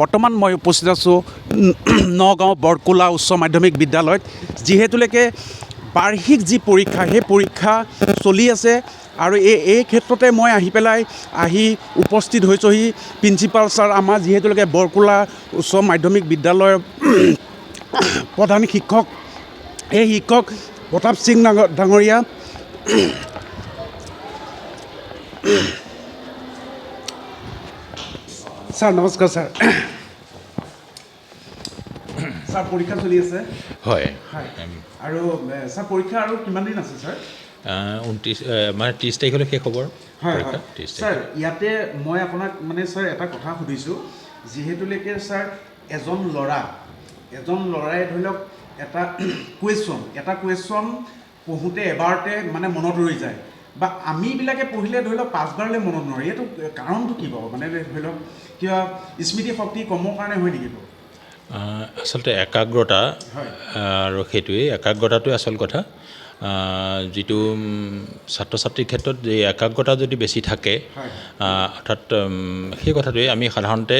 বৰ্তমান মই উপস্থিত আছোঁ নগাঁও বৰকোলা উচ্চ মাধ্যমিক বিদ্যালয়ত যিহেতুলৈকে বাৰ্ষিক যি পৰীক্ষা সেই পৰীক্ষা চলি আছে আৰু এই ক্ষেত্ৰতে মই আহি উপস্থিত হৈছোহি প্ৰিন্সিপাল ছাৰ আমাৰ যিহেতুলৈকে বৰকোলা উচ্চ মাধ্যমিক বিদ্যালয়ৰ প্ৰধান শিক্ষক এই শিক্ষক প্ৰতাপ সিং ডাঙৰীয়া ছাৰ নমস্কাৰ ছাৰ ছাৰ পৰীক্ষা চলি আছে হয় আৰু ছাৰ পৰীক্ষা আৰু কিমান দিন আছে ছাৰ 30 তাৰিখলৈ শেষ হ'ব হয় ছাৰ ইয়াতে মই আপোনাক মানে ছাৰ এটা কথা সুধিছোঁ যিহেতুলৈকে ছাৰ এজন ল'ৰাই ধৰি লওক এটা কুৱেশ্যন পঢ়োঁতে এবাৰতে মানে মনত ৰৈ যায় বা আমিবিলাকে পঢ়িলে ধৰি লওক 5বাৰলৈ মনত নৰয় এইটো কাৰণটো কি বাৰু মানে ধৰি লওক কিবা স্মৃতি শক্তি কমৰ কাৰণে হয় নেকি বাৰু আচলতে একাগ্ৰতা আৰু সেইটোৱেই একাগ্ৰতাটোৱে আচল কথা যিটো ছাত্ৰ ছাত্ৰীৰ ক্ষেত্ৰত যে একাগ্ৰতা যদি বেছি থাকে অৰ্থাৎ সেই কথাটোৱে আমি সাধাৰণতে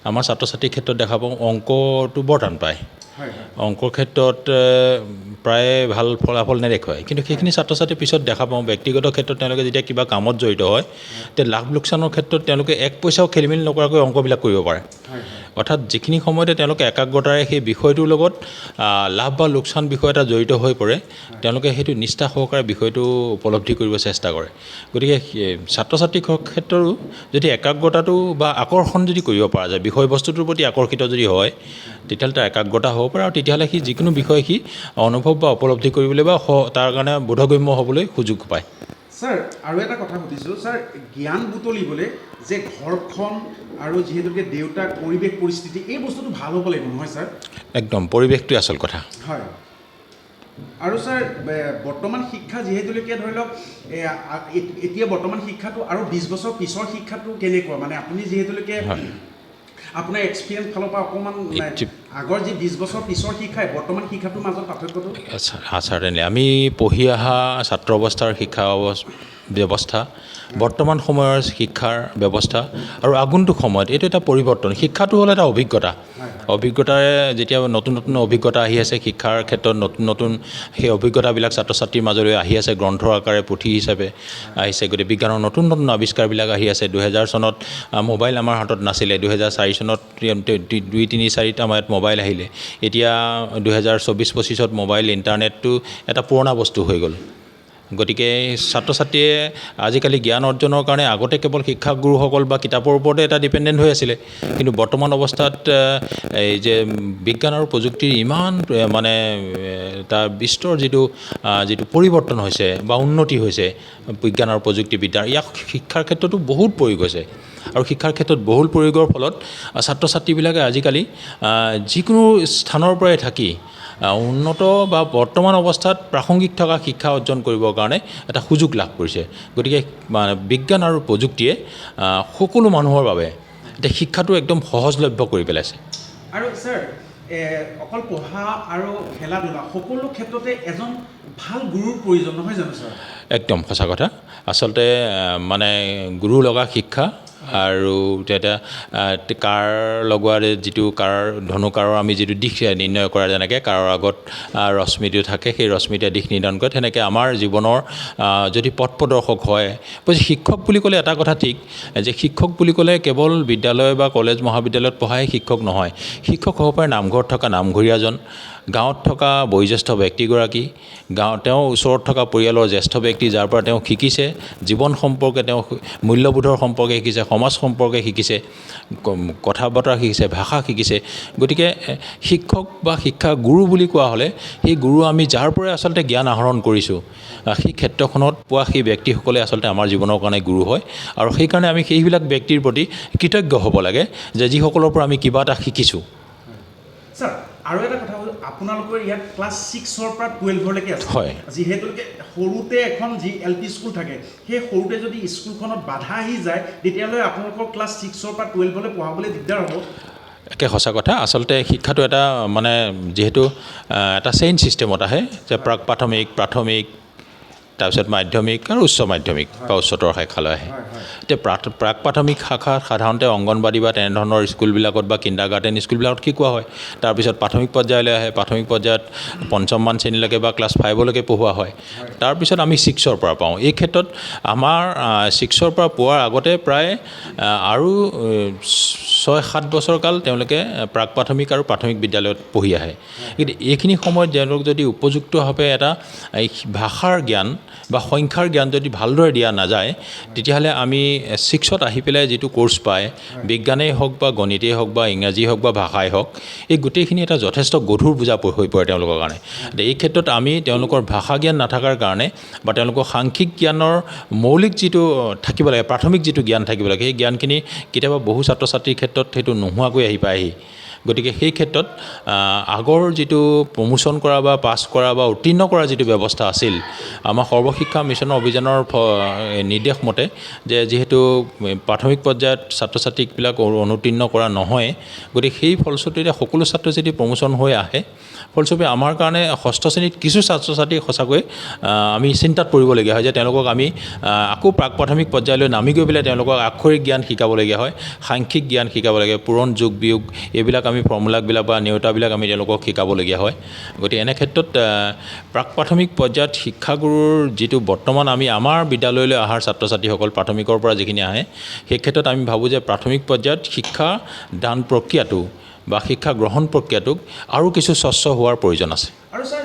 আমাৰ ছাত্ৰ ছাত্ৰীৰ ক্ষেত্ৰত দেখা পাওঁ অংকটো বৰ টান পায় অংকৰ ক্ষেত্ৰত প্ৰায় ভাল ফলাফল নেদেখুৱায় কিন্তু সেইখিনি ছাত্ৰ ছাত্ৰীৰ পিছত দেখা পাওঁ ব্যক্তিগত ক্ষেত্ৰত তেওঁলোকে যেতিয়া কিবা কামত জড়িত হয় তেতিয়া লাভ লোকচানৰ ক্ষেত্ৰত তেওঁলোকে এক পইচাও খেলিমেলি নকৰাকৈ অংকবিলাক কৰিব পাৰে অৰ্থাৎ যিখিনি সময়তে তেওঁলোকে একাগ্ৰতাৰে সেই বিষয়টোৰ লগত লাভ বা লোকচান বিষয় এটা জড়িত হৈ পৰে তেওঁলোকে সেইটো নিষ্ঠা সহকাৰে বিষয়টো উপলব্ধি কৰিব চেষ্টা কৰে গতিকে ছাত্ৰ ছাত্ৰীৰ ক্ষেত্ৰৰো যদি একাগ্ৰতাটো বা আকৰ্ষণ যদি কৰিব পৰা যায় বিষয়বস্তুটোৰ প্ৰতি আকৰ্ষিত যদি হয় তেতিয়াহ'লে তাৰ একাগ্ৰতা হ'ব পাৰে আৰু তেতিয়াহ'লে সি যিকোনো বিষয় সি অনুভৱ বা উপলব্ধি কৰিবলৈ বা তাৰ কাৰণে বোধগম্য হ'বলৈ সুযোগ পায় ছাৰ আৰু এটা কথা সুধিছোঁ ছাৰ জ্ঞান বুটলিবলৈ যে ঘৰখন আৰু যিহেতুকে দেউতাক পৰিৱেশ পৰিস্থিতি এই বস্তুটো ভাল হ'ব লাগিব নহয় ছাৰ একদম পৰিৱেশটোৱে আচল কথা হয় আৰু ছাৰ বৰ্তমান শিক্ষা যিহেতুলৈকে ধৰি লওক এতিয়া বৰ্তমান শিক্ষাটো আৰু 20 বছৰ পিছৰ শিক্ষাটো কেনেকুৱা মানে আপুনি যিহেতুলৈকে আপোনাৰ এক্সপিৰিয়েঞ্চ ফালৰ পৰা অকণমান আগৰ যি 20 বছৰ পিছৰ শিক্ষাই বৰ্তমান শিক্ষাটোৰ মাজত পাৰ্থক্যটো চাৰ্টেনলি আমি পঢ়ি অহা ছাত্ৰ অৱস্থাৰ শিক্ষা ব্যৱস্থা বৰ্তমান সময়ৰ শিক্ষাৰ ব্যৱস্থা আৰু আগন্তুক সময়ত এইটো এটা পৰিৱৰ্তন শিক্ষাটো হ'ল এটা অভিজ্ঞতাৰে যেতিয়া নতুন নতুন অভিজ্ঞতা আহি আছে শিক্ষাৰ ক্ষেত্ৰত নতুন সেই অভিজ্ঞতাবিলাক ছাত্ৰ ছাত্ৰীৰ মাজলৈ আহি আছে গ্ৰন্থৰ আকাৰে পুথি হিচাপে আহিছে গতিকে বিজ্ঞানৰ নতুন নতুন আৱিষ্কাৰবিলাক আহি আছে 2000 চনত মোবাইল আমাৰ হাতত নাছিলে 2004 চনত 2-3-4টা আমাৰ ইয়াত মোবাইল আহিলে এতিয়া 2024-25ত মোবাইল ইণ্টাৰনেটটো এটা পুৰণা বস্তু হৈ গ'ল গতিকে ছাত্ৰ ছাত্ৰীয়ে আজিকালি জ্ঞান অৰ্জনৰ কাৰণে আগতে কেৱল শিক্ষাগুৰুসকল বা কিতাপৰ ওপৰতে এটা ডিপেণ্ডেণ্ট হৈ আছিলে কিন্তু বৰ্তমান অৱস্থাত এই যে বিজ্ঞান আৰু প্ৰযুক্তিৰ ইমান মানে তাৰ বিস্তৰ যিটো পৰিৱৰ্তন হৈছে বা উন্নতি হৈছে বিজ্ঞান আৰু প্ৰযুক্তিবিদ্যাৰ ইয়াক শিক্ষাৰ ক্ষেত্ৰতো বহুত প্ৰয়োগ হৈছে আৰু শিক্ষাৰ ক্ষেত্ৰত বহুল প্ৰয়োগৰ ফলত ছাত্ৰ ছাত্ৰীবিলাকে আজিকালি যিকোনো স্থানৰ পৰাই থাকি উন্নত বা বৰ্তমান অৱস্থাত প্ৰাসংগিক থকা শিক্ষা অৰ্জন কৰিবৰ কাৰণে এটা সুযোগ লাভ কৰিছে গতিকে বিজ্ঞান আৰু প্ৰযুক্তিয়ে সকলো মানুহৰ বাবে এতিয়া শিক্ষাটো একদম সহজলভ্য কৰি পেলাইছে আৰু ছাৰ অকল পঢ়া আৰু খেলা ধূলা সকলো ক্ষেত্ৰতে এজন ভাল গুৰুৰ প্ৰয়োজন নহয় জানো ছাৰ একদম সঁচা কথা আচলতে মানে গুৰু লগা শিক্ষা আৰু তেতিয়া কাৰ লগোৱাৰ যিটো ধনুকাৰৰ আমি যিটো দিশ নিৰ্ণয় কৰা যেনেকৈ কাৰৰ আগত ৰশ্মিটো থাকে সেই ৰশ্মিটোৱে দিশ নিৰ্ধাৰণ কৰে তেনেকৈ আমাৰ জীৱনৰ যদি পথ প্ৰদৰ্শক হয় শিক্ষক বুলি ক'লে এটা কথা ঠিক যে শিক্ষক বুলি ক'লে কেৱল বিদ্যালয় বা কলেজ মহাবিদ্যালয়ত পঢ়াই শিক্ষক নহয় শিক্ষক হ'ব পাৰে নামঘৰত থকা নামঘৰীয়াজন গাঁৱত থকা বয়োজ্যেষ্ঠ ব্যক্তিগৰাকী তেওঁৰ ওচৰত থকা পৰিয়ালৰ জ্যেষ্ঠ ব্যক্তি যাৰ পৰা তেওঁ শিকিছে জীৱন সম্পৰ্কে তেওঁ মূল্যবোধৰ সম্পৰ্কে শিকিছে সমাজ সম্পৰ্কে শিকিছে কথা বতৰা শিকিছে ভাষা শিকিছে গতিকে শিক্ষক বা শিক্ষা গুৰু বুলি কোৱা হ'লে সেই গুৰু আমি যাৰ পৰাই আচলতে জ্ঞান আহৰণ কৰিছোঁ সেই ক্ষেত্ৰখনত পোৱা সেই ব্যক্তিসকলে আচলতে আমাৰ জীৱনৰ কাৰণে গুৰু হয় আৰু সেইকাৰণে আমি সেইবিলাক ব্যক্তিৰ প্ৰতি কৃতজ্ঞ হ'ব লাগে যে যিসকলৰ পৰা আমি কিবা এটা শিকিছোঁ ছাৰ আৰু এটা কথা হ'ল আপোনালোকৰ ইয়াত ক্লাছ 6ৰ পৰা 12লৈকে আছে হয় যিহেতুকে সৰুতে এখন যি LP স্কুল থাকে সেই সৰুতে যদি স্কুলখনত বাধা আহি যায় তেতিয়াহ'লে আপোনালোকৰ ক্লাছ 6ৰ পৰা 12লৈ পঢ়াবলৈ দিগদাৰ হ'ব একে সঁচা কথা আচলতে শিক্ষাটো এটা মানে যিহেতু এটা চেইন ছিষ্টেমত আহে যে প্ৰাথমিক তাৰপিছত মাধ্যমিক আৰু উচ্চ মাধ্যমিক বা উচ্চতৰ শাখালৈ আহে এতিয়া প্ৰাক প্ৰাথমিক শাখাত সাধাৰণতে অংগনবাড়ী বা তেনেধৰণৰ স্কুলবিলাকত বা কিণ্ডাৰ গাৰ্ডেন স্কুলবিলাকত শিকোৱা হয় তাৰপিছত প্ৰাথমিক পৰ্যায়লৈ আহে প্ৰাথমিক পৰ্যায়ত পঞ্চমমান শ্ৰেণীলৈকে বা ক্লাছ 5লৈকে পঢ়োৱা হয় তাৰপিছত আমি 6ৰ পৰা পাওঁ এই ক্ষেত্ৰত আমাৰ 6ৰ পৰা পোৱাৰ আগতে প্ৰায় আৰু 6-7 বছৰ কাল তেওঁলোকে প্ৰাক প্ৰাথমিক আৰু প্ৰাথমিক বিদ্যালয়ত পঢ়ি আহে কিন্তু এইখিনি সময়ত তেওঁলোক যদি উপযুক্তভাৱে এটা ভাষাৰ জ্ঞান বা সংখ্যাৰ জ্ঞান যদি ভালদৰে দিয়া নাযায় তেতিয়াহ'লে আমি 6ত আহি পেলাই যিটো কোৰ্চ পায় বিজ্ঞানেই হওক বা গণিতেই হওক বা ইংৰাজী হওক বা ভাষাই হওক এই গোটেইখিনি এটা যথেষ্ট গধুৰ বোজা হৈ পৰে তেওঁলোকৰ কাৰণে এই ক্ষেত্ৰত আমি তেওঁলোকৰ ভাষা জ্ঞান নাথাকাৰ কাৰণে বা তেওঁলোকৰ সাংখ্যিক জ্ঞানৰ মৌলিক যিটো থাকিব লাগে প্ৰাথমিক যিটো জ্ঞান থাকিব লাগে সেই জ্ঞানখিনি কেতিয়াবা বহু ছাত্ৰ ছাত্ৰীৰ ক্ষেত্ৰত সেইটো নোহোৱাকৈ আহি পায়হি গতিকে সেই ক্ষেত্ৰত আগৰ যিটো প্ৰমোশ্যন কৰা বা পাছ কৰা বা উত্তীৰ্ণ কৰা যিটো ব্যৱস্থা আছিল আমাৰ সৰ্বশিক্ষা মিছনৰ অভিযানৰ নিৰ্দেশ মতে যে যিহেতু প্ৰাথমিক পৰ্যায়ত ছাত্ৰ ছাত্ৰীবিলাক অনুত্তীৰ্ণ কৰা নহয় গতিকে সেই ফলশ্ৰুতিতে সকলো ছাত্ৰ যদি প্ৰমোশ্যন হৈ আহে ফলস্বৰূপে আমাৰ কাৰণে ষষ্ঠ শ্ৰেণীত কিছু ছাত্ৰ ছাত্ৰী সঁচাকৈ আমি চিন্তাত পৰিবলগীয়া হয় যে তেওঁলোকক আমি আকৌ প্ৰাক প্ৰাথমিক পৰ্যায়লৈ নামি গৈ পেলাই তেওঁলোকক আক্ষৰিক জ্ঞান শিকাবলগীয়া হয় সাংখ্যিক জ্ঞান শিকাব লাগে পূৰণ যোগ বিয়োগ এইবিলাক আমি ফৰ্মুলাবিলাক বা নেওতাবিলাক আমি তেওঁলোকক শিকাবলগীয়া হয় গতিকে এনে ক্ষেত্ৰত প্ৰাক প্ৰাথমিক পৰ্যায়ত শিক্ষাগুৰুৰ যিটো বৰ্তমান আমি আমাৰ বিদ্যালয়লৈ অহাৰ ছাত্ৰ ছাত্ৰীসকল প্ৰাথমিকৰ পৰা যিখিনি আহে সেই ক্ষেত্ৰত আমি ভাবোঁ যে প্ৰাথমিক পৰ্যায়ত শিক্ষা দান প্ৰক্ৰিয়াটো বা শিক্ষা গ্ৰহণ প্ৰক্ৰিয়াটোক আৰু কিছু স্বচ্ছ হোৱাৰ প্ৰয়োজন আছে আৰু ছাৰ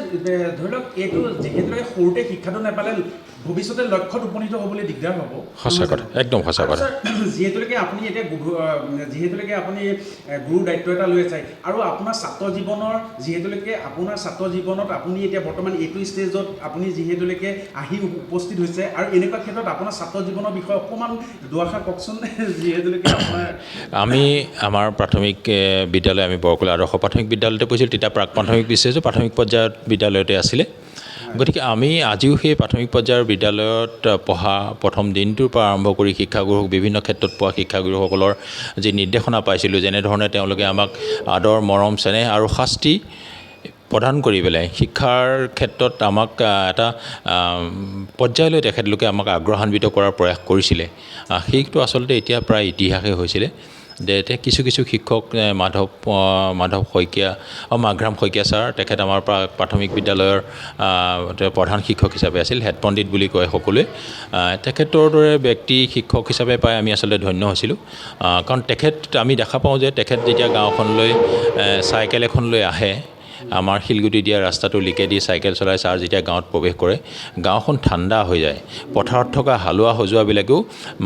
ধৰি লওক এইটো যিহেতুকে সৰুতে শিক্ষাটো নাপালে ভৱিষ্যতে লক্ষ্যত উপনীত হ'বলৈ দিগদাৰ হ'ব সঁচা কথা একদম সঁচা কথা যিহেতুকে আপুনি এতিয়া যিহেতুকে আপুনি গুৰুৰ দায়িত্ব এটা লৈ আছে আৰু আপোনাৰ ছাত্ৰ জীৱনৰ যিহেতুকে আপোনাৰ ছাত্ৰ জীৱনত আপুনি এতিয়া বৰ্তমান এইটো ষ্টেজত আপুনি যিহেতুকে আহি উপস্থিত হৈছে আৰু এনেকুৱা ক্ষেত্ৰত আপোনাৰ ছাত্ৰ জীৱনৰ বিষয়ে অকণমান দুআষাৰ কওকচোন যিহেতুকে আপোনাৰ আমি আমাৰ প্ৰাথমিক বিদ্যালয় আমি বৰকলা আদৰ্শ প্ৰাথমিক বিদ্যালয়তে পঢ়িছিলোঁ তেতিয়া প্ৰাক প্ৰাথমিক ষ্টেজত প্ৰাথমিক পৰ্যায়ত বিদ্যালয়তে আছিলে গতিকে আমি আজিও সেই প্ৰাথমিক পৰ্যায়ৰ বিদ্যালয়ত পঢ়া প্ৰথম দিনটোৰ পৰা আৰম্ভ কৰি শিক্ষাগুৰুক বিভিন্ন ক্ষেত্ৰত পোৱা শিক্ষাগুৰুসকলৰ যি নিৰ্দেশনা পাইছিলোঁ যেনেধৰণে তেওঁলোকে আমাক আদৰ মৰম চেনেহ আৰু শাস্তি প্ৰদান কৰি পেলাই শিক্ষাৰ ক্ষেত্ৰত আমাক এটা পৰ্যায়লৈ তেখেতলোকে আমাক আগ্ৰহান্বিত কৰাৰ প্ৰয়াস কৰিছিলে সেইটো আচলতে এতিয়া প্ৰায় ইতিহাসেই হৈছিলে যে কিছু কিছু শিক্ষক মাধৱ শইকীয়া মাঘৰাম শইকীয়া ছাৰ তেখেত আমাৰ প্ৰাথমিক বিদ্যালয়ৰ প্ৰধান শিক্ষক হিচাপে আছিল হেড পণ্ডিত বুলি কয় সকলোৱে তেখেতৰ দৰে ব্যক্তি শিক্ষক হিচাপে পাই আমি আচলতে ধন্য হৈছিলোঁ কাৰণ তেখেত আমি দেখা পাওঁ যে তেখেত যেতিয়া গাঁওখনলৈ চাইকেল এখন লৈ আহে আমাৰ শিলগুটি দিয়া ৰাস্তাটো লিকেদি চাইকেল চলাই ছাৰ যেতিয়া গাঁৱত প্ৰৱেশ কৰে গাঁওখন ঠাণ্ডা হৈ যায় পথাৰত থকা হালোৱা সজোৱাবিলাকেও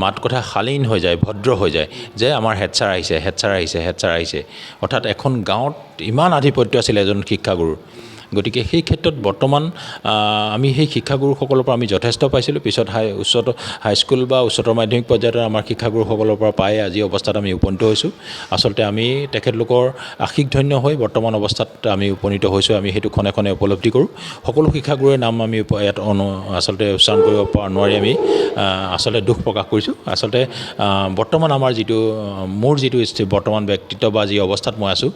মাত কথা শালীন হৈ যায় ভদ্ৰ হৈ যায় যে আমাৰ হেড ছাৰ আহিছে হেড ছাৰ আহিছে হেড ছাৰ আহিছে অৰ্থাৎ এখন গাঁৱত ইমান আধিপত্য আছিল এজন শিক্ষাগুৰুৰ গতিকে সেই ক্ষেত্ৰত বৰ্তমান আমি সেই শিক্ষাগুৰুসকলৰ পৰা আমি যথেষ্ট পাইছিলোঁ পিছত হাইস্কুল বা উচ্চতৰ মাধ্যমিক পৰ্যায়ত আমাৰ শিক্ষাগুৰুসকলৰ পৰা পাই আজি অৱস্থাত আমি উপনীত হৈছোঁ আচলতে আমি তেখেতলোকৰ আশীষ ধন্য হৈ বৰ্তমান অৱস্থাত আমি উপনীত হৈছোঁ আমি সেইটো ক্ষণে ক্ষণে উপলব্ধি কৰোঁ সকলো শিক্ষাগুৰুৰ নাম আমি ইয়াত আচলতে উচ্চাৰণ কৰিব নোৱাৰি আমি আচলতে দুখ প্ৰকাশ কৰিছোঁ আচলতে বৰ্তমান আমাৰ যিটো মোৰ যিটো বৰ্তমান ব্যক্তিত্ব বা যি অৱস্থাত মই আছোঁ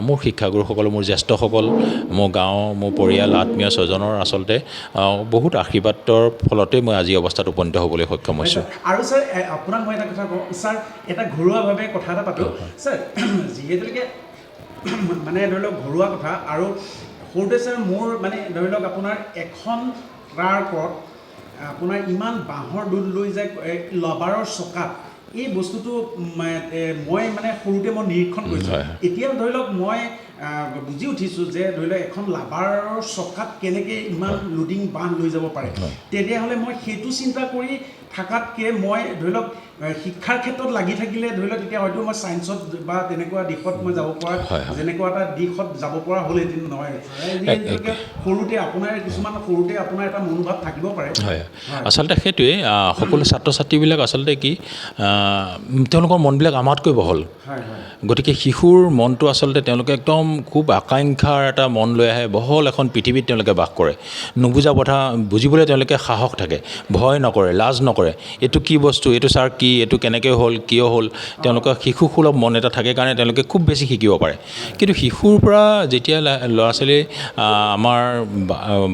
মোৰ শিক্ষাগুৰুসকল মোৰ জ্যেষ্ঠসকল মোৰ গাঁও মোৰ পৰিয়াল আত্মীয় স্বজনৰ আচলতে বহুত আশীৰ্বাদৰ ফলতে মই আজি অৱস্থাত উপনীত হ'বলৈ সক্ষম হৈছোঁ আৰু ছাৰ আপোনাক মই এটা কথা কওঁ ছাৰ এটা ঘৰুৱাভাৱে কথা এটা পাতোঁ ছাৰ যিহেতুকে মানে ধৰি লওক ঘৰুৱা কথা আৰু সৰুতে ছাৰ মোৰ মানে ধৰি লওক আপোনাৰ এখন ট্ৰাকত আপোনাৰ ইমান বাঁহৰ দোল লৈ যায় লবাৰৰ চকাত এই বস্তুটো মই মানে সৰুতে মই নিৰীক্ষণ কৰিছোঁ এতিয়া ধৰি লওক মই বুজি উঠিছোঁ যে ধৰি লওক এখন লাবাৰৰ চকাত কেনেকৈ ইমান লোডিং বাঁহ লৈ যাব পাৰে তেতিয়াহ'লে মই সেইটো চিন্তা কৰি থকাতকৈ মই ধৰি লওক শিক্ষাৰ ক্ষেত্ৰত লাগি থাকিলে ধৰি লওক তেতিয়া হয়তো মই ছায়েন্সত বা তেনেকুৱা দিশত মই যাব পৰা যেনেকুৱা এটা দিশত যাব পৰা হ'লহেঁতেন নহয় যিহেতুকে সৰুতে আপোনাৰ কিছুমান সৰুতে আপোনাৰ এটা মনোভাৱ থাকিব পাৰে হয় আচলতে সেইটোৱে সকলো ছাত্ৰ ছাত্ৰীবিলাক আচলতে কি তেওঁলোকৰ মনবিলাক আমাতকৈ বহল গতিকে শিশুৰ মনটো আচলতে তেওঁলোকে একদম একদম খুব আকাংক্ষাৰ এটা মন লৈ আহে বহল এখন পৃথিৱীত তেওঁলোকে বাস কৰে নুবুজা কথা বুজিবলৈ তেওঁলোকে সাহস থাকে ভয় নকৰে লাজ নকৰে এইটো কি বস্তু এইটো ছাৰ কি এইটো কেনেকৈ হ'ল কিয় হ'ল তেওঁলোকৰ শিশুসুলভ মন এটা থাকে কাৰণে তেওঁলোকে খুব বেছি শিকিব পাৰে কিন্তু শিশুৰ পৰা যেতিয়া ল'ৰা ছোৱালী আমাৰ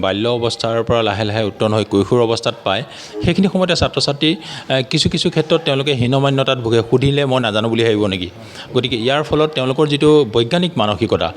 বাল্য অৱস্থাৰ পৰা লাহে লাহে উত্তৰণ হৈ কৈশোৰ অৱস্থাত পায় সেইখিনি সময়তে ছাত্ৰ ছাত্ৰী কিছু কিছু ক্ষেত্ৰত তেওঁলোকে হীনমান্যতাত ভোগে সুধিলে মই নাজানো বুলি ভাবিব নেকি গতিকে ইয়াৰ ফলত তেওঁলোকৰ যিটো বৈজ্ঞানিক মানসিকতা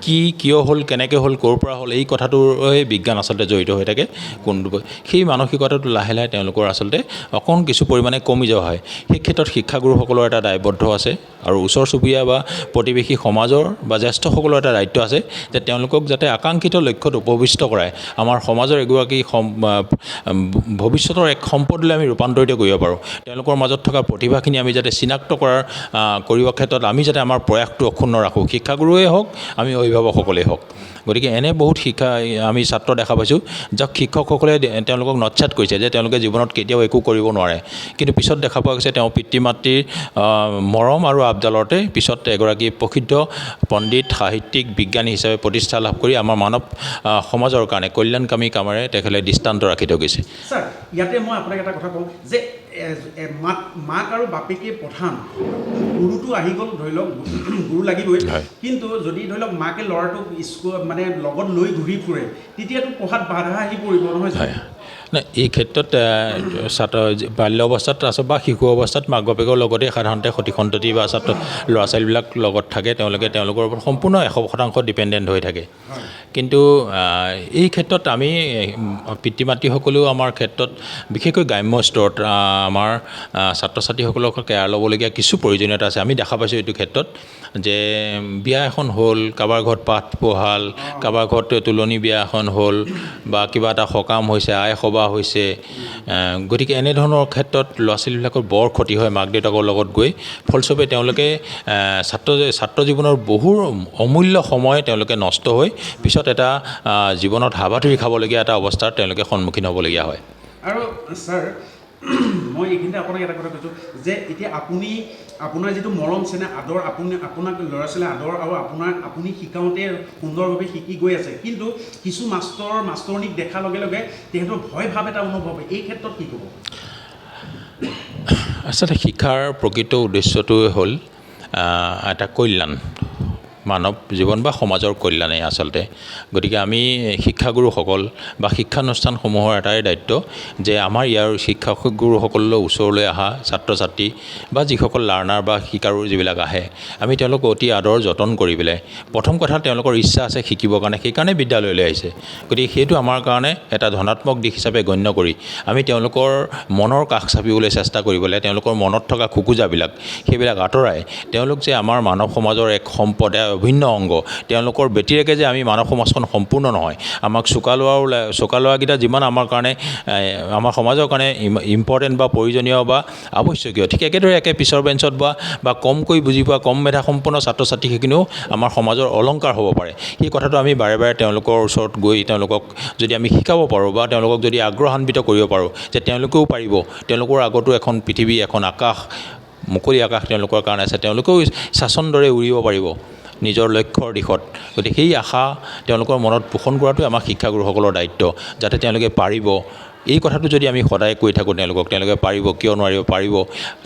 কি কিয় হ'ল কেনেকৈ হ'ল ক'ৰ পৰা হ'ল এই কথাটোৰ বিজ্ঞান আচলতে জড়িত হৈ থাকে কোনটো সেই মানসিকতাটো লাহে লাহে তেওঁলোকৰ আচলতে অকণ কিছু পৰিমাণে কমি যোৱা হয় সেই ক্ষেত্ৰত শিক্ষাগুৰুসকলৰ এটা দায়বদ্ধ আছে আৰু ওচৰ চুবুৰীয়া বা প্ৰতিবেশী সমাজৰ বা জ্যেষ্ঠসকলৰ এটা দায়িত্ব আছে যে তেওঁলোকক যাতে আকাংক্ষিত লক্ষ্যত উপবিষ্ট কৰায় আমাৰ সমাজৰ এগৰাকী ভৱিষ্যতৰ এক সম্পদলৈ আমি ৰূপান্তৰিত কৰিব পাৰোঁ তেওঁলোকৰ মাজত থকা প্ৰতিভাখিনি আমি যাতে চিনাক্ত কৰিব ক্ষেত্ৰত আমি যাতে আমাৰ প্ৰয়াসটো অক্ষুণ্ণ ৰাখোঁ শিক্ষাগুৰুৱে হওক আমি অভিভাৱকসকলেই হওক গতিকে এনে বহুত আমি ছাত্ৰ দেখা পাইছোঁ যাক শিক্ষকসকলে তেওঁলোকক নৎসাত কৰিছে যে তেওঁলোকে জীৱনত কেতিয়াও একো কৰিব নোৱাৰে কিন্তু পিছত দেখা পোৱা গৈছে তেওঁ পিতৃ মাতৃৰ মৰম আৰু আবদালতে পিছত এগৰাকী প্ৰসিদ্ধ পণ্ডিত সাহিত্যিক বিজ্ঞানী হিচাপে প্ৰতিষ্ঠা লাভ কৰি আমাৰ মানৱ সমাজৰ কাৰণে কল্যাণকামী কামেৰে তেখেতে দৃষ্টান্ত ৰাখি থৈ গৈছে ছাৰ ইয়াতে মই আপোনাক এটা কথা কওঁ যে মাক আৰু বাপেকে প্ৰধান গুৰুটো আহি গ'ল ধৰি লওক গুৰু লাগিবই কিন্তু যদি ধৰি লওক মাকে ল'ৰাটোক স্কুল মানে লগত লৈ ঘূৰি ফুৰে তেতিয়াতো পঢ়াত বাধা আহি পৰিব নহয় নাই এই ক্ষেত্ৰত বাল্য অৱস্থাত আচলতে বা শিশু অৱস্থাত মাক বাপেকৰ লগতে সাধাৰণতে সতি সন্ততি বা ল'ৰা ছোৱালীবিলাক লগত থাকে তেওঁলোকৰ ওপৰত সম্পূৰ্ণ 100% ডিপেণ্ডেণ্ট হৈ থাকে কিন্তু এই ক্ষেত্ৰত আমি পিতৃ মাতৃসকলেও আমাৰ ক্ষেত্ৰত বিশেষকৈ গ্ৰাম্য স্তৰত আমাৰ ছাত্ৰ ছাত্ৰীসকলক কেয়াৰ ল'বলগীয়া কিছু প্ৰয়োজনীয়তা আছে আমি দেখা পাইছোঁ এইটো ক্ষেত্ৰত যে বিয়া এখন হ'ল কাৰোবাৰ ঘৰত পাঠ পঢ়াল কাৰোবাৰ ঘৰত তুলনি বিয়া এখন হ'ল বা কিবা এটা সকাম হৈছে আই সবাহ হৈছে গতিকে এনেধৰণৰ ক্ষেত্ৰত ল'ৰা ছোৱালীবিলাকৰ বৰ ক্ষতি হয় মাক দেউতাকৰ লগত গৈ ফলস্বৰূপে তেওঁলোকে ছাত্ৰ জীৱনৰ বহু অমূল্য সময় তেওঁলোকে নষ্ট হৈ পিছত এটা জীৱনত হাবাথুৰি খাবলগীয়া এটা অৱস্থাৰ তেওঁলোকে সন্মুখীন হ'বলগীয়া হয় আৰু ছাৰ মই এইখিনিতে আপোনাক এটা কথা কৈছোঁ যে এতিয়া আপোনাৰ যিটো মৰম চেনেহ আদৰ আপোনাক ল'ৰা ছোৱালীয়ে আদৰ আৰু আপুনি শিকাওঁতে সুন্দৰভাৱে শিকি গৈ আছে কিন্তু কিছু মাষ্টৰনীক দেখাৰ লগে লগে তেহেঁতৰ ভয় ভাৱ এটা অনুভৱ হয় এই ক্ষেত্ৰত কি ক'ব আচলতে শিক্ষাৰ প্ৰকৃত উদ্দেশ্যটোৱে হ'ল এটা কল্যাণ মানৱ জীৱন বা সমাজৰ কল্যাণেই আচলতে গতিকে আমি শিক্ষাগুৰুসকল বা শিক্ষানুষ্ঠানসমূহৰ এটাই দায়িত্ব যে আমাৰ ইয়াৰ শিক্ষাগুৰুসকললৈ ওচৰলৈ অহা ছাত্ৰ ছাত্ৰী বা যিসকল লাৰ্ণাৰ বা শিকাৰু যিবিলাক আহে আমি তেওঁলোকক অতি আদৰ যতন কৰি পেলাই প্ৰথম কথা তেওঁলোকৰ ইচ্ছা আছে শিকিবৰ কাৰণে সেইকাৰণে বিদ্যালয়লৈ আহিছে গতিকে সেইটো আমাৰ কাৰণে এটা ধনাত্মক দিশ হিচাপে গণ্য কৰি আমি তেওঁলোকৰ মনৰ কাষ চাপিবলৈ চেষ্টা কৰিব লাগে তেওঁলোকৰ মনত থকা খোকোজাবিলাক সেইবিলাক আঁতৰাই তেওঁলোক যে আমাৰ মানৱ সমাজৰ এক সম্পদ অভিন্ন অংগ তেওঁলোকৰ ব্যতিৰেকে যে আমি মানৱ সমাজখন সম্পূৰ্ণ নহয় আমাক চোকা লোৱাকেইটা যিমান আমাৰ কাৰণে আমাৰ সমাজৰ কাৰণে ইম্পৰ্টেণ্ট বা প্ৰয়োজনীয় বা আৱশ্যকীয় ঠিক একেদৰে পিছৰ বেঞ্চত বা কমকৈ বুজি পোৱা কম মেধাসম্পন্ন ছাত্ৰ ছাত্ৰী সেইখিনিও আমাৰ সমাজৰ অলংকাৰ হ'ব পাৰে সেই কথাটো আমি বাৰে বাৰে তেওঁলোকৰ ওচৰত গৈ তেওঁলোকক যদি আমি শিকাব পাৰোঁ বা তেওঁলোকক যদি আগ্ৰহান্বিত কৰিব পাৰোঁ যে তেওঁলোকেও পাৰিব তেওঁলোকৰ আগতো এখন পৃথিৱী এখন আকাশ মুকলি আকাশ তেওঁলোকৰ কাৰণে আছে তেওঁলোকেও স্বাচ্ছন্দ্যৰে উৰিব পাৰিব নিজৰ লক্ষ্যৰ দিশত গতিকে সেই আশা তেওঁলোকৰ মনত পোষণ কৰাটো আমাৰ শিক্ষাগুৰুসকলৰ দায়িত্ব যাতে তেওঁলোকে পাৰিব এই কথাটো যদি আমি সদায় কৈ থাকোঁ তেওঁলোকে পাৰিব কিয় নোৱাৰিব পাৰিব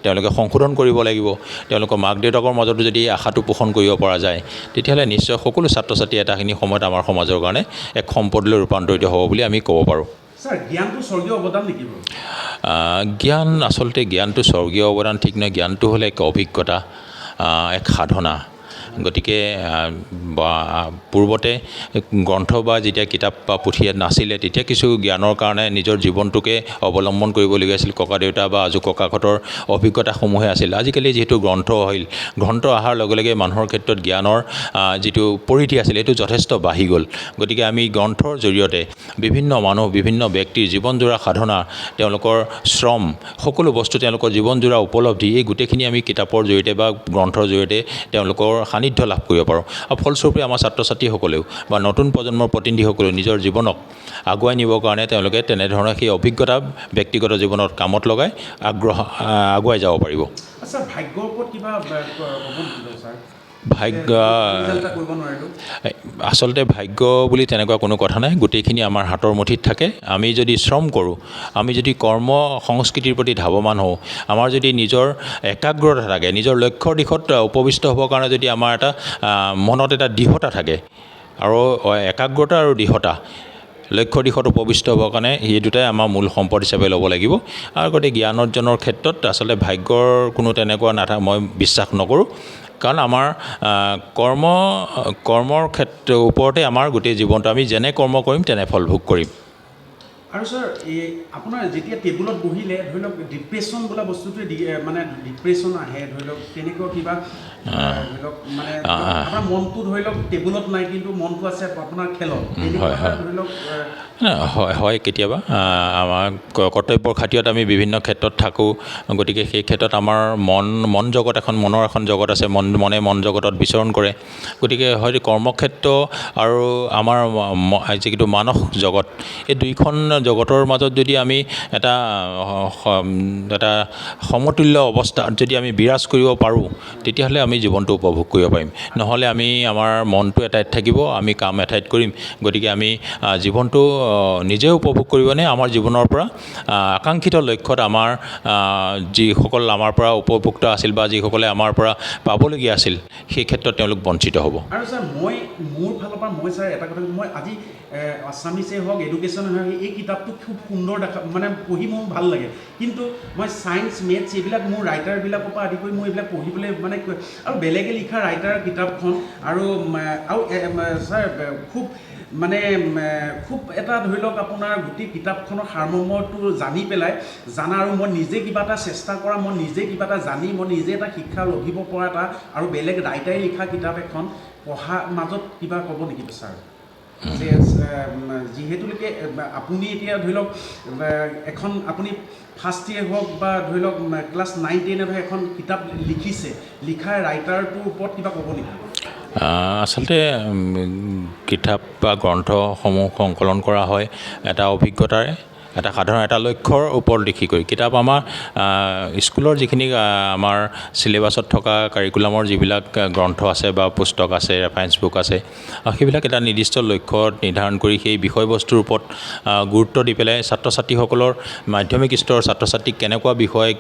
তেওঁলোকে সংশোধন কৰিব লাগিব তেওঁলোকৰ মাক দেউতাকৰ মাজতো যদি এই আশাটো পোষণ কৰিব পৰা যায় তেতিয়াহ'লে নিশ্চয় সকলো ছাত্ৰ ছাত্ৰী এটাখিনি সময়ত আমাৰ সমাজৰ কাৰণে এক সম্পদলৈ ৰূপান্তৰিত হ'ব বুলি আমি ক'ব পাৰোঁ ছাৰ জ্ঞানটো স্বৰ্গীয় অৱদান নেকি জ্ঞান আচলতে জ্ঞানটো স্বৰ্গীয় অৱদান ঠিক নহয় জ্ঞানটো হ'লে এক অভিজ্ঞতা এক সাধনা গতিকে পূৰ্বতে গ্ৰন্থ বা যেতিয়া কিতাপ বা পুথি নাছিলে তেতিয়া কিছু জ্ঞানৰ কাৰণে নিজৰ জীৱনটোকে অৱলম্বন কৰিবলগীয়া আছিল ককা দেউতা বা আজো ককাহঁতৰ অভিজ্ঞতাসমূহে আছিল আজিকালি যিহেতু গ্ৰন্থ অহাৰ লগে লগে মানুহৰ ক্ষেত্ৰত জ্ঞানৰ যিটো পৰিধি আছিল এইটো যথেষ্ট বাঢ়ি গ'ল গতিকে আমি গ্ৰন্থৰ জৰিয়তে বিভিন্ন মানুহ বিভিন্ন ব্যক্তিৰ জীৱনজোৰা সাধনা তেওঁলোকৰ শ্ৰম সকলো বস্তু তেওঁলোকৰ জীৱনজোৰা উপলব্ধি এই গোটেইখিনি আমি কিতাপৰ জৰিয়তে বা গ্ৰন্থৰ জৰিয়তে তেওঁলোকৰ সান্নিধ্য লাভ কৰিব পাৰোঁ আৰু ফলস্বৰূপে আমাৰ ছাত্ৰ ছাত্ৰীসকলেও বা নতুন প্ৰজন্মৰ প্ৰতিনিধিসকলেও নিজৰ জীৱনক আগুৱাই নিবৰ কাৰণে তেওঁলোকে তেনেধৰণৰ সেই অভিজ্ঞতা ব্যক্তিগত জীৱনত কামত লগাই আগুৱাই যাব পাৰিব আচ্ছা ভাগ্যৰ ওপৰত কিবা ক'ব নেকি ছাৰ ভাগ্য ৰিজাল্ট এটা কৰিব নোৱাৰিলোঁ? আচলতে ভাগ্য বুলি তেনেকুৱা কোনো কথা নাই, গোটেইখিনি আমাৰ হাতৰ মুঠিত থাকে। আমি যদি শ্ৰম কৰোঁ, আমি যদি কৰ্ম সংস্কৃতিৰ প্ৰতি ধাৱমান হওঁ, আমাৰ যদি নিজৰ একাগ্ৰতা থাকে, নিজৰ লক্ষ্যৰ দিশত উপবিষ্ট হ'বৰ কাৰণে যদি আমাৰ এটা মনত এটা দৃঢ়তা থাকে, আৰু একাগ্ৰতা আৰু দৃঢ়তা লক্ষ্যৰ দিশত উপবিষ্ট হ'বৰ কাৰণে এই দুটাই আমাৰ মূল সম্পদ হিচাপে ল'ব লাগিব। আৰু গতিকে জ্ঞান অৰ্জনৰ ক্ষেত্ৰত আচলতে ভাগ্যৰ কোনো তেনেকুৱা মই বিশ্বাস নকৰোঁ, কাৰণ আমাৰ কৰ্মৰ ওপৰতে আমাৰ গোটেই জীৱনটো, আমি যেনে কৰ্ম কৰিম তেনে ফল ভোগ কৰিম। আৰু ছাৰ এই আপোনাৰ যেতিয়া টেবুলত বহিলে ধৰি লওক ডিপ্ৰেশ্যন বোলা বস্তুটোৱে মানে ডিপ্ৰেশ্যন আহে, ধৰি লওক তেনেকুৱা কিবা ধৰি লওক মানে আপোনাৰ মনটো ধৰি লওক টেবুলত নাই কিন্তু মনটো আছে আপোনাৰ খেলত, ধৰি লওক হয় কেতিয়াবা আমাৰ কৰ্তব্যৰ খাতিৰত আমি বিভিন্ন ক্ষেত্ৰত থাকোঁ, গতিকে সেই ক্ষেত্ৰত আমাৰ মন জগত মনৰ এখন জগত আছে, মনে মন জগতত বিচৰণ কৰে। গতিকে হয়তো কৰ্মক্ষেত্ৰ আৰু আমাৰ যিটো মানস জগত, এই দুইখন জগতৰ মাজত যদি আমি এটা সমতুল্য অৱস্থাত যদি আমি বিৰাজ কৰিব পাৰোঁ, তেতিয়াহ'লে আমি জীৱনটো উপভোগ কৰিব পাৰিম। নহ'লে আমাৰ মনটো এঠাইত থাকিব, আমি কাম এঠাইত কৰিম। গতিকে আমি জীৱনটো নিজেও উপভোগ কৰিবনে, আমাৰ জীৱনৰ পৰা আকাংক্ষিত লক্ষ্যত আমাৰ যিসকল আমাৰ পৰা উপভোক্তা আছিল বা যিসকলে আমাৰ পৰা পাবলগীয়া আছিল, সেই ক্ষেত্ৰত তেওঁলোক বঞ্চিত হ'ব। আৰু ছাৰ মোৰ ফালৰ পৰা ছাৰ এটা কথা, মই আজি আছামিছেই হওক এডুকেশ্যনে হওক এই কিতাপটো খুব সুন্দৰ মানে পঢ়ি মোৰ ভাল লাগে, কিন্তু মই ছায়েন্স মেথছ এইবিলাক মোৰ ৰাইটাৰবিলাকৰ পৰা আদি কৰি মই এইবিলাক পঢ়িবলৈ মানে, আৰু বেলেগে লিখা ৰাইটাৰ কিতাপখন আৰু ছাৰ খুব এটা ধৰি লওক আপোনাৰ গোটেই কিতাপখনৰ সাৰমৰ্মটো জানি পেলাই আৰু মই নিজে কিবা এটা চেষ্টা কৰা, মই নিজে কিবা এটা জানি মই নিজে এটা শিক্ষা লভিব পৰা এটা, আৰু বেলেগ ৰাইটাৰে লিখা কিতাপ এখন পঢ়াৰ মাজত কিবা ক'ব নেকি ছাৰ? যে যিহেতুলৈকে আপুনি এতিয়া ধৰি লওক এখন আপুনি ফাৰ্ষ্ট ইয়েৰ হওক বা ধৰি লওক ক্লাছ 9-10 এখন কিতাপ লিখা ৰাইটাৰটোৰ ওপৰত কিবা ক'ব নেকি? আচলতে কিতাপ বা গ্ৰন্থসমূহ সংকলন কৰা হয় এটা অভিজ্ঞতাৰে, এটা সাধাৰণ এটা লক্ষ্যৰ ওপৰত লিখি কৰি। কিতাপ আমাৰ স্কুলৰ যিখিনি আমাৰ চিলেবাছত থকা কাৰিকুলামৰ যিবিলাক গ্ৰন্থ আছে বা পুস্তক আছে, ৰেফাৰেঞ্চ বুক আছে, সেইবিলাক এটা নিৰ্দিষ্ট লক্ষ্য নিৰ্ধাৰণ কৰি সেই বিষয়বস্তুৰ ওপৰত গুৰুত্ব দি পেলাই ছাত্ৰ ছাত্ৰীসকলৰ মাধ্যমিক স্তৰৰ ছাত্ৰ ছাত্ৰীক কেনেকুৱা বিষয়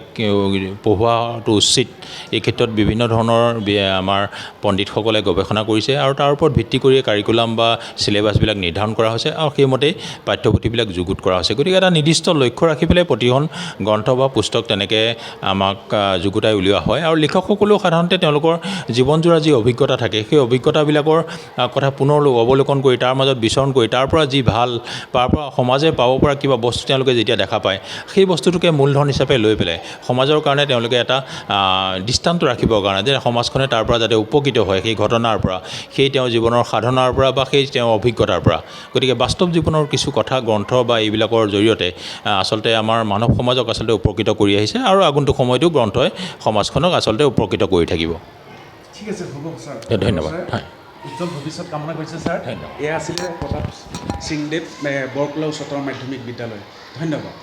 পঢ়োৱাটো উচিত, এই ক্ষেত্ৰত বিভিন্ন ধৰণৰ আমাৰ পণ্ডিতসকলে গৱেষণা কৰিছে, আৰু তাৰ ওপৰত ভিত্তি কৰি কাৰিকুলাম বা চিলেবাছবিলাক নিৰ্ধাৰণ কৰা হৈছে, আৰু সেইমতে পাঠ্যপুথিবিলাক যুগুত কৰা হৈছে। গতিকে এটা নিৰ্দিষ্ট লক্ষ্য ৰাখি পেলাই প্ৰতিখন গ্ৰন্থ বা পুস্তক তেনেকৈ আমাক যুগুতাই উলিওৱা হয়। আৰু লিখকসকলেও সাধাৰণতে তেওঁলোকৰ জীৱনজোৰা যি অভিজ্ঞতা থাকে, সেই অভিজ্ঞতাবিলাকৰ কথা পুনৰ অৱলোকন কৰি, তাৰ মাজত বিচৰণ কৰি, তাৰ পৰা যি ভাল, তাৰ পৰা সমাজে পাব পৰা কিবা বস্তু তেওঁলোকে যেতিয়া দেখা পায়, সেই বস্তুটোকে মূলধন হিচাপে লৈ পেলাই সমাজৰ কাৰণে তেওঁলোকে এটা দৃষ্টান্ত ৰাখিবৰ কাৰণে যে সমাজখনে তাৰ পৰা যাতে উপকৃত হয়, সেই ঘটনাৰ পৰা, সেই তেওঁৰ জীৱনৰ সাধনাৰ পৰা বা সেই তেওঁৰ অভিজ্ঞতাৰ পৰা। গতিকে বাস্তৱ জীৱনৰ কিছু কথা গ্ৰন্থ বা এইবিলাকৰ জৰিয়তে আচলতে আমাৰ মানৱ সমাজক আচলতে উপকৃত কৰি আহিছে, আৰু আগন্তুক সময়তো গ্ৰন্থই সমাজখনক আচলতে উপকৃত কৰি থাকিব। ঠিক আছে, হ'ব ছাৰ, ধন্যবাদ। হয়, উজ্জ্বল ভৱিষ্যত কামনা কৰিছে ছাৰ। ধন্যবাদ। এয়া আছিলে প্ৰতাপ সিংদেৱ বৰকোলা উচ্চতৰ মাধ্যমিক বিদ্যালয়। ধন্যবাদ।